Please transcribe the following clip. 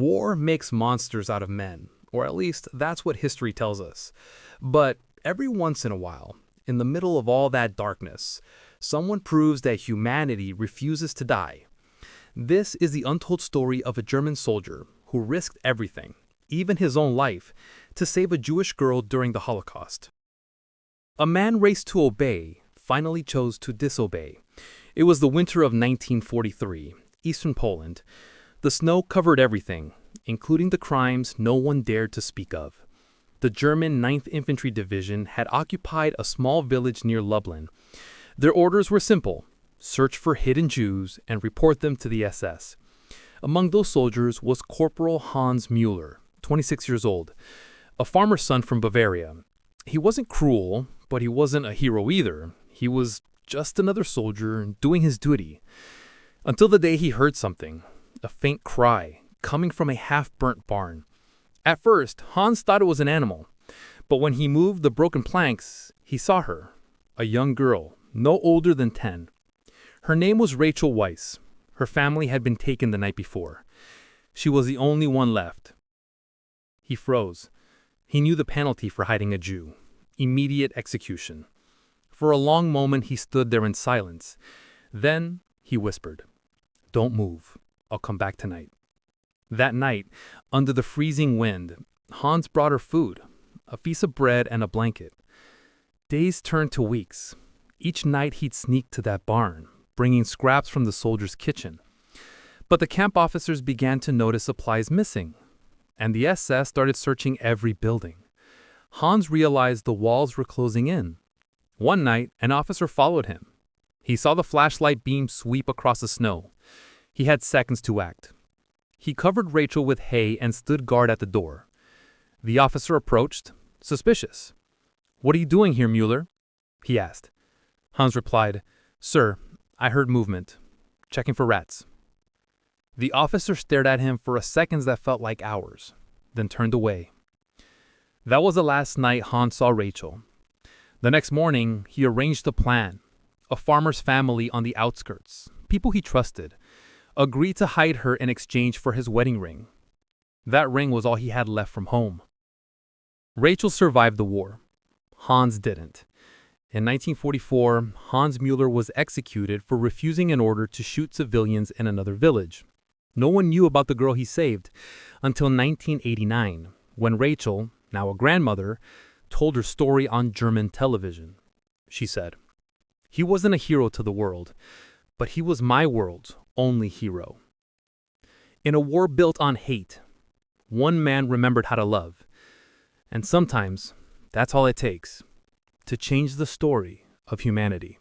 War makes monsters out of men, or at least that's what history tells us. But every once in a while, in the middle of all that darkness, someone proves that humanity refuses to die. This is the untold story of a German soldier who risked everything, even his own life, to save a Jewish girl during the Holocaust. A man raised to obey finally chose to disobey. It was the winter of 1943, Eastern Poland. The snow covered everything, including the crimes no one dared to speak of. The German 9th Infantry Division had occupied a small village near Lublin. Their orders were simple: search for hidden Jews and report them to the SS. Among those soldiers was Corporal Hans Müller, 26 years old, a farmer's son from Bavaria. He wasn't cruel, but he wasn't a hero either. He was just another soldier doing his duty. Until the day he heard something, a faint cry, coming from a half-burnt barn. At first, Hans thought it was an animal, but when he moved the broken planks, he saw her, a young girl, no older than 10. Her name was Rachel Weiss. Her family had been taken the night before. She was the only one left. He froze. He knew the penalty for hiding a Jew: immediate execution. For a long moment he stood there in silence. Then he whispered, "Don't move. I'll come back tonight." That night, under the freezing wind, Hans brought her food, a piece of bread and a blanket. Days turned to weeks. Each night he'd sneak to that barn, bringing scraps from the soldiers' kitchen. But the camp officers began to notice supplies missing, and the SS started searching every building. Hans realized the walls were closing in. One night, an officer followed him. He saw the flashlight beam sweep across the snow. He had seconds to act. He covered Rachel with hay and stood guard at the door. The officer approached, suspicious. "What are you doing here, Müller?" he asked. Hans replied, "Sir, I heard movement. Checking for rats." The officer stared at him for a second that felt like hours, then turned away. That was the last night Hans saw Rachel. The next morning, he arranged a plan. A farmer's family on the outskirts, people he trusted, agreed to hide her in exchange for his wedding ring. That ring was all he had left from home. Rachel survived the war. Hans didn't. In 1944, Hans Müller was executed for refusing an order to shoot civilians in another village. No one knew about the girl he saved until 1989, when Rachel, now a grandmother, told her story on German television. She said, "He wasn't a hero to the world, but he was my world's only hero." In a war built on hate, one man remembered how to love. And sometimes that's all it takes to change the story of humanity.